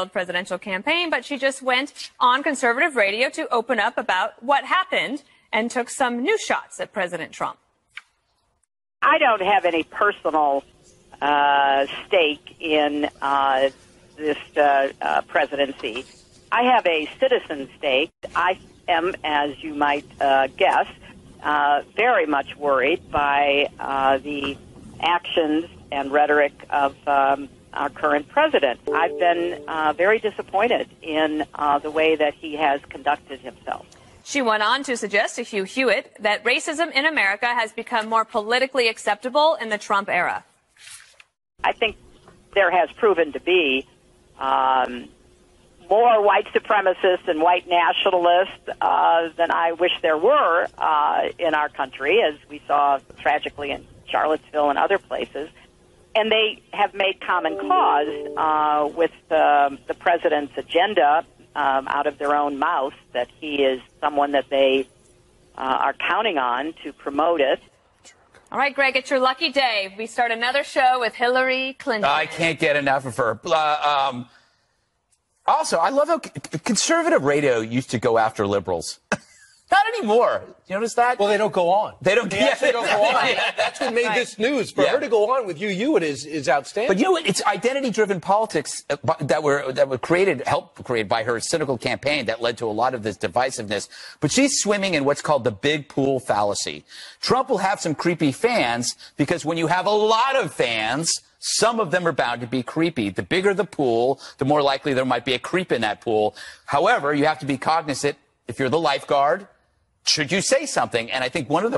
failed presidential campaign, but she just went on conservative radio to open up about what happened and took some new shots at President Trump. I don't have any personal stake in this presidency. I have a citizen stake. I am, as you might guess, very much worried by the actions and rhetoric of our current president. I've been very disappointed in the way that he has conducted himself. She went on to suggest to Hugh Hewitt that racism in America has become more politically acceptable in the Trump era. I think there has proven to be more white supremacists and white nationalists than I wish there were in our country, as we saw tragically in Charlottesville and other places. And they have made common cause with the president's agenda out of their own mouth, that he is someone that they are counting on to promote it. All right, Greg, it's your lucky day. We start another show with Hillary Clinton. I can't get enough of her. Also, I love how conservative radio used to go after liberals. Not anymore. You notice that? Well, they don't go on. They don't, don't go on. That's what made this news. For her to go on with Hugh Hewitt is outstanding. But you know what? It's identity-driven politics that were created, helped create by her cynical campaign that led to a lot of this divisiveness. But she's swimming in what's called the big pool fallacy. Trump will have some creepy fans because when you have a lot of fans, some of them are bound to be creepy. The bigger the pool, the more likely there might be a creep in that pool. However, you have to be cognizant, if you're the lifeguard, should you say something? And I think one of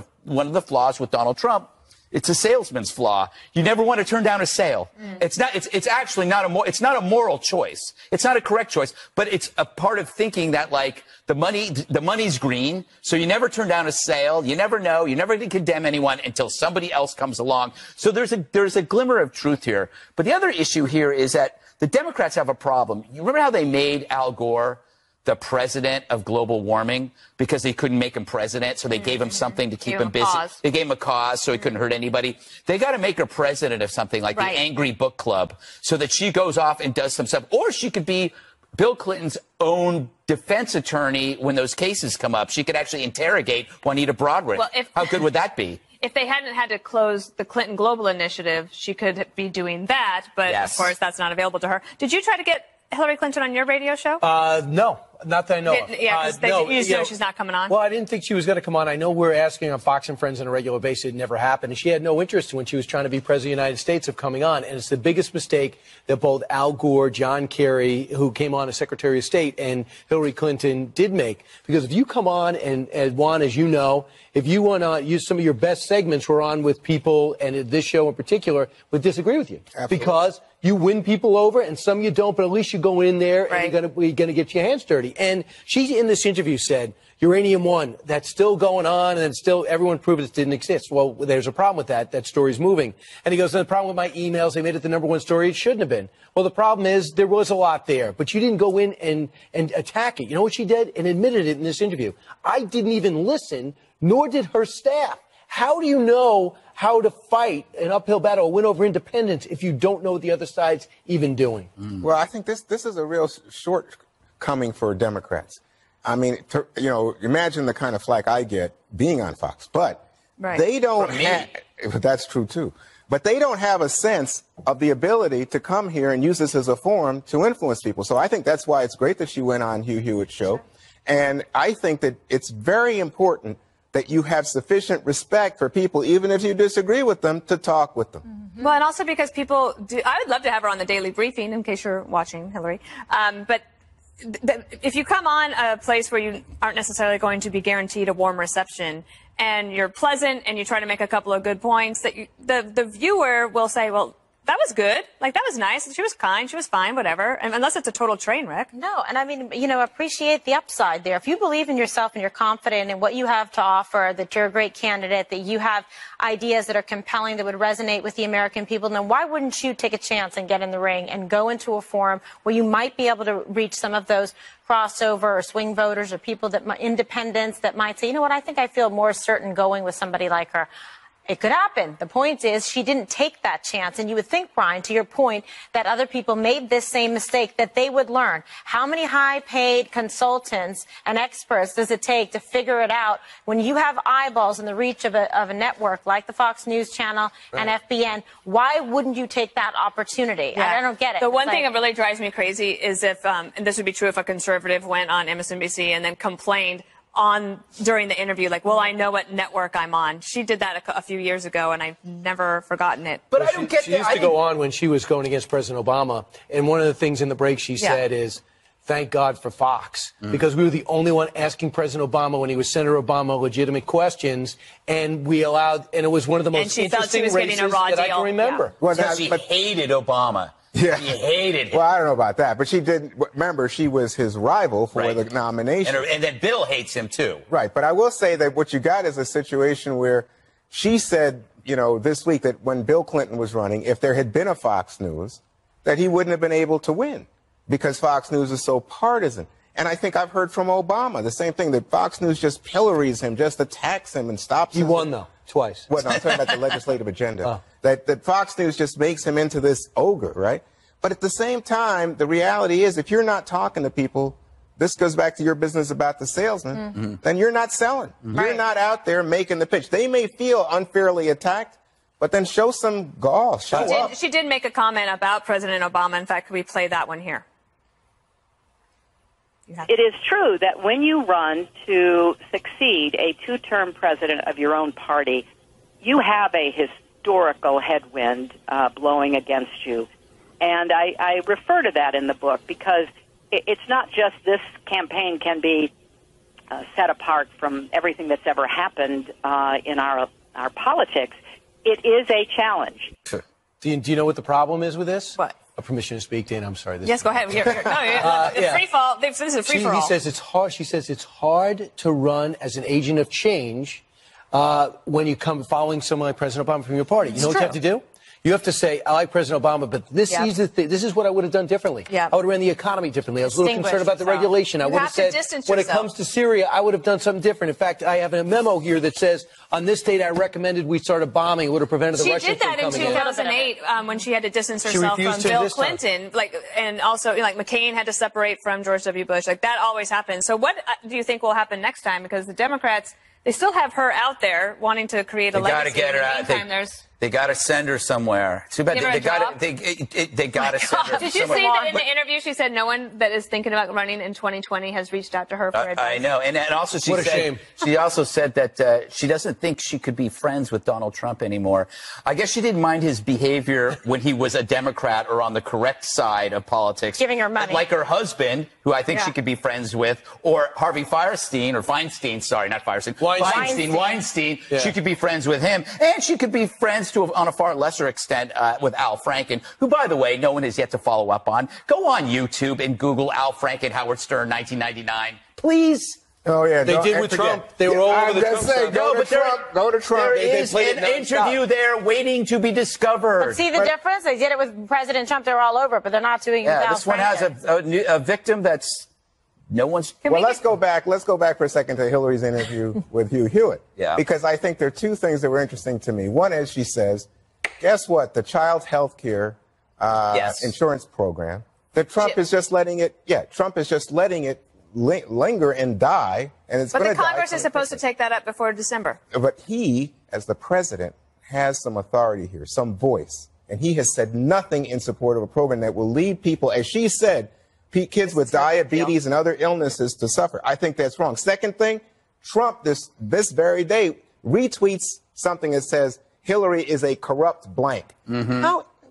the flaws with Donald Trump, it's a salesman's flaw. You never want to turn down a sale. It's actually not a moral choice. It's not a correct choice, but it's a part of thinking that, like, the money's green, so you never turn down a sale. You never know. You never condemn anyone until somebody else comes along. So there's a glimmer of truth here. But the other issue here is that the Democrats have a problem. You remember how they made Al Gore the president of global warming because they couldn't make him president, so they gave him something to keep him busy. They gave him a cause so he couldn't hurt anybody. They got to make her president of something like the Angry Book Club so that she goes off and does some stuff. Or she could be Bill Clinton's own defense attorney when those cases come up. She could actually interrogate Juanita Broaddrick. Well, how good would that be? If they hadn't had to close the Clinton Global Initiative, she could be doing that, but of course that's not available to her. Did you try to get Hillary Clinton on your radio show? No, not that I know of. Yeah, because you just know she's not coming on. Well, I didn't think she was going to come on. I know we're asking on Fox and Friends on a regular basis. It never happened. And she had no interest when she was trying to be president of the United States of coming on. And it's the biggest mistake that both Al Gore, John Kerry, who came on as Secretary of State, and Hillary Clinton did make. Because if you come on, and Juan, as you know, if you want to use some of your best segments, we're on with people, and this show in particular, would disagree with you. Absolutely. Because you win people over, and some you don't, but at least you go in there and you're going to get your hands dirty. And she, in this interview, said, Uranium One, that's still going on, and still everyone proved it didn't exist. Well, there's a problem with that. That story's moving. And he goes, the problem with my emails, they made it the #1 story. It shouldn't have been. Well, the problem is there was a lot there, but you didn't go in and attack it. You know what she did? And admitted it in this interview. I didn't even listen, nor did her staff. How do you know how to fight an uphill battle or win over independents if you don't know what the other side's even doing? Well, I think this is a real shortcoming for Democrats. I mean, imagine the kind of flack I get being on Fox. But they don't have, that's true too. But they don't have a sense of the ability to come here and use this as a forum to influence people. So I think that's why it's great that she went on Hugh Hewitt's show. And I think that it's very important that you have sufficient respect for people, even if you disagree with them, to talk with them. Well, and also because people do, I would love to have her on the Daily Briefing, in case you're watching, Hillary. But if you come on a place where you aren't necessarily going to be guaranteed a warm reception, and you're pleasant and you try to make a couple of good points, that the viewer will say, well, that was good. Like, that was nice. She was kind. She was fine, whatever. And unless it's a total train wreck. No, and I mean, appreciate the upside there. If you believe in yourself and you're confident in what you have to offer, that you're a great candidate, that you have ideas that are compelling, that would resonate with the American people, then why wouldn't you take a chance and get in the ring and go into a forum where you might be able to reach some of those crossover or swing voters or people independents that might say, you know what, I think I feel more certain going with somebody like her. It could happen. The point is she didn't take that chance. And you would think, Brian, to your point, that other people made this same mistake, that they would learn. How many high-paid consultants and experts does it take to figure it out when you have eyeballs in the reach of a network like the Fox News Channel and FBN? Why wouldn't you take that opportunity? Yeah. I don't get it. The one thing that really drives me crazy is if, and this would be true if a conservative went on MSNBC and then complained during the interview, like, well, I know what network I'm on. She did that a few years ago, and I've never forgotten it. But I don't get that. She used to go on when she was going against President Obama, and one of the things in the break she said is, thank God for Fox, because we were the only one asking President Obama when he was Senator Obama legitimate questions, and we allowed, and it was one of the most interesting races that I can remember. Well, she hated Obama. Yeah. He hated him. Well, I don't know about that, but she did. Remember, she was his rival for the nomination. And then Bill hates him, too. Right. But I will say that what you got is a situation where she said, you know, this week that when Bill Clinton was running, if there had been a Fox News, that he wouldn't have been able to win because Fox News is so partisan. And I think I've heard from Obama the same thing, that Fox News just pillories him, just attacks him and stops him. He won, though, twice. Well, no, I'm talking about the legislative agenda. That Fox News just makes him into this ogre, right? But at the same time, the reality is if you're not talking to people, this goes back to your business about the salesman, then you're not selling. You're not out there making the pitch. They may feel unfairly attacked, but then show some gall. Show up. She did make a comment about President Obama. In fact, could we play that one here? It is true that when you run to succeed a two-term president of your own party, you have a historical headwind blowing against you. And I refer to that in the book because it's not just this campaign can be set apart from everything that's ever happened in our politics. It is a challenge. Do you know what the problem is with this? What? Permission to speak, Dan. I'm sorry. Yes, go ahead. Free fall. This is a free for all. He says it's hard. She says it's hard to run as an agent of change when you come following someone like President Obama from your party. You know what you have to do? You have to say, I like President Obama, but this is what I would have done differently. I would have ran the economy differently. I was a little concerned about the regulation. I would have said, when it comes to Syria, I would have done something different. In fact, I have a memo here that says, on this date, I recommended we start a bombing. It would have prevented the Russians from coming in. She did that in 2008 when she had to distance herself from Bill Clinton. And also, like, McCain had to separate from George W. Bush. Like, that always happens. So what do you think will happen next time? Because the Democrats, they still have her out there wanting to create a legacy. They got to get her out. They got to send her somewhere. Too bad they got to send her. Did you see that in the interview? She said no one that is thinking about running in 2020 has reached out to her for advice. I know, and also shame. She also said that she doesn't think she could be friends with Donald Trump anymore. I guess she didn't mind his behavior when he was a Democrat or on the correct side of politics, giving her money, like her husband, who I think she could be friends with, or Harvey Feinstein. Sorry, not Firestein. Weinstein. Yeah. She could be friends with him, and she could be friends on a far lesser extent with Al Franken, who, by the way, no one has yet to follow up on. Go on YouTube and Google Al Franken, Howard Stern, 1999. Please. Oh, yeah. They did with Trump. They were all over the Trump side. Go to Trump. There is an interview there waiting to be discovered. But see the difference? They did it with President Trump. They're all over, but they're not doing it with Al Franken. This one has a victim that's no one's. Well, let's go back for a second to Hillary's interview with Hugh Hewitt. Yeah. Because I think there are two things that were interesting to me. One is she says, guess what? The child health care insurance program, that Trump is just letting it. Yeah, Trump is just letting it linger and die, and it's going to die. But the Congress is supposed to take that up before December. But he, as the president, has some authority here, some voice, and he has said nothing in support of a program that will lead people, as she said, kids with diabetes and other illnesses to suffer. I think that's wrong. Second thing, Trump this very day retweets something that says Hillary is a corrupt blank.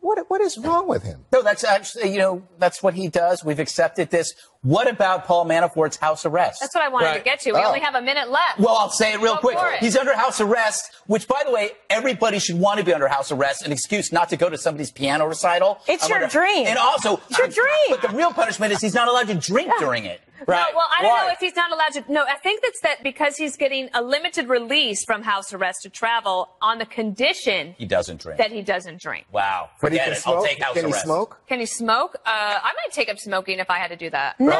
What is wrong with him? No, that's actually, that's what he does. We've accepted this. What about Paul Manafort's house arrest? That's what I wanted to get to. We only have a minute left. Well, I'll say it real quick. He's under house arrest, which, by the way, everybody should want to be under house arrest. An excuse not to go to somebody's piano recital. It's your dream. And also, it's your dream. But the real punishment is he's not allowed to drink during it. Right. No, well, I don't know if he's not allowed to. No, I think that's that because he's getting a limited release from house arrest to travel on the condition he doesn't drink. That he doesn't drink. Wow. Forget it. I'll take house arrest. Can he smoke? Can he smoke? I might take up smoking if I had to do that. No,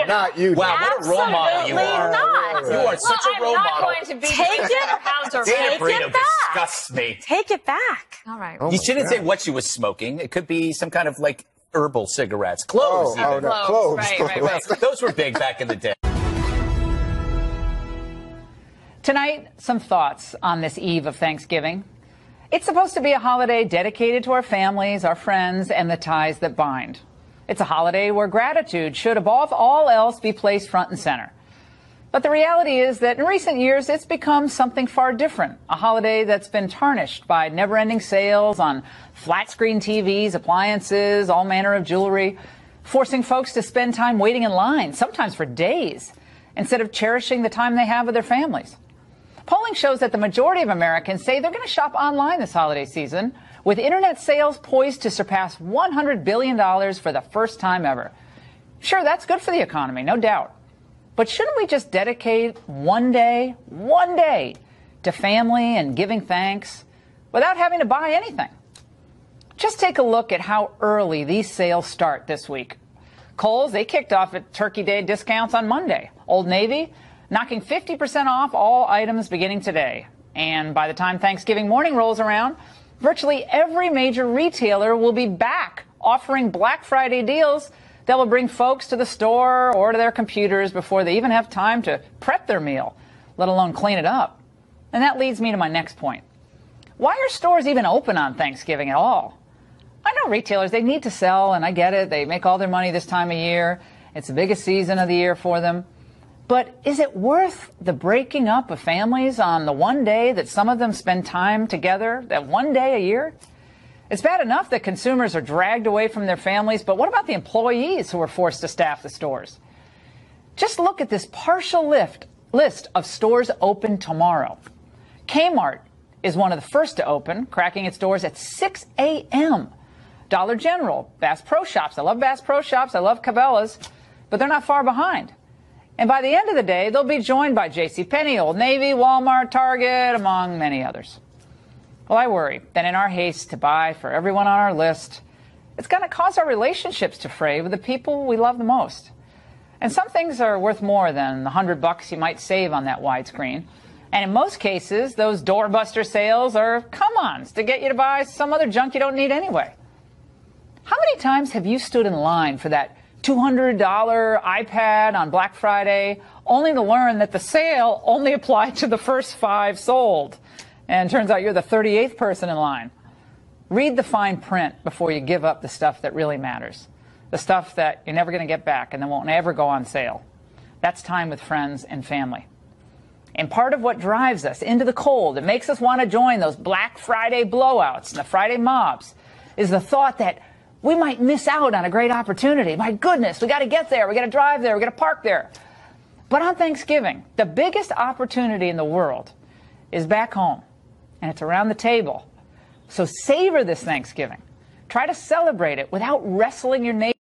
not you. Wow, what a role model you are. Absolutely not. are such a role I'm not model. going to be Take it. pounds or Dana Take Brito it back. disgusts me. Take it back. All right. You shouldn't say what she was smoking. It could be some kind of like herbal cigarettes, cloves. Oh, even. no, cloves. Right. Those were big back in the day. Tonight, some thoughts on this eve of Thanksgiving. It's supposed to be a holiday dedicated to our families, our friends, and the ties that bind. It's a holiday where gratitude should, above all else, be placed front and center. But the reality is that in recent years, it's become something far different, a holiday that's been tarnished by never-ending sales on flat-screen TVs, appliances, all manner of jewelry, forcing folks to spend time waiting in line, sometimes for days, instead of cherishing the time they have with their families. Polling shows that the majority of Americans say they're going to shop online this holiday season, with internet sales poised to surpass $100 billion for the first time ever. Sure, that's good for the economy, no doubt. But shouldn't we just dedicate one day to family and giving thanks without having to buy anything? Just take a look at how early these sales start this week. Kohl's, they kicked off at Turkey Day discounts on Monday. Old Navy, knocking 50% off all items beginning today. And by the time Thanksgiving morning rolls around, virtually every major retailer will be back offering Black Friday deals that will bring folks to the store or to their computers before they even have time to prep their meal, let alone clean it up. And that leads me to my next point. Why are stores even open on Thanksgiving at all? I know retailers, they need to sell, and I get it. They make all their money this time of year. It's the biggest season of the year for them. But is it worth the breaking up of families on the one day that some of them spend time together, that one day a year? It's bad enough that consumers are dragged away from their families, but what about the employees who are forced to staff the stores? Just look at this partial list of stores open tomorrow. Kmart is one of the first to open, cracking its doors at 6 a.m. Dollar General, Bass Pro Shops. I love Bass Pro Shops. I love Cabela's, but they're not far behind. And by the end of the day, they'll be joined by JCPenney, Old Navy, Walmart, Target, among many others. Well, I worry that in our haste to buy for everyone on our list, it's going to cause our relationships to fray with the people we love the most. And some things are worth more than the $100 you might save on that widescreen. And in most cases, those doorbuster sales are come-ons to get you to buy some other junk you don't need anyway. How many times have you stood in line for that $200 iPad on Black Friday, only to learn that the sale only applied to the first 5 sold? And turns out you're the 38th person in line. Read the fine print before you give up the stuff that really matters, the stuff that you're never going to get back and that won't ever go on sale. That's time with friends and family. And part of what drives us into the cold, it makes us want to join those Black Friday blowouts and the Friday mobs, is the thought that we might miss out on a great opportunity. My goodness, we got to get there. We got to drive there. We got to park there. But on Thanksgiving, the biggest opportunity in the world is back home, and it's around the table. So savor this Thanksgiving. Try to celebrate it without wrestling your neighbor.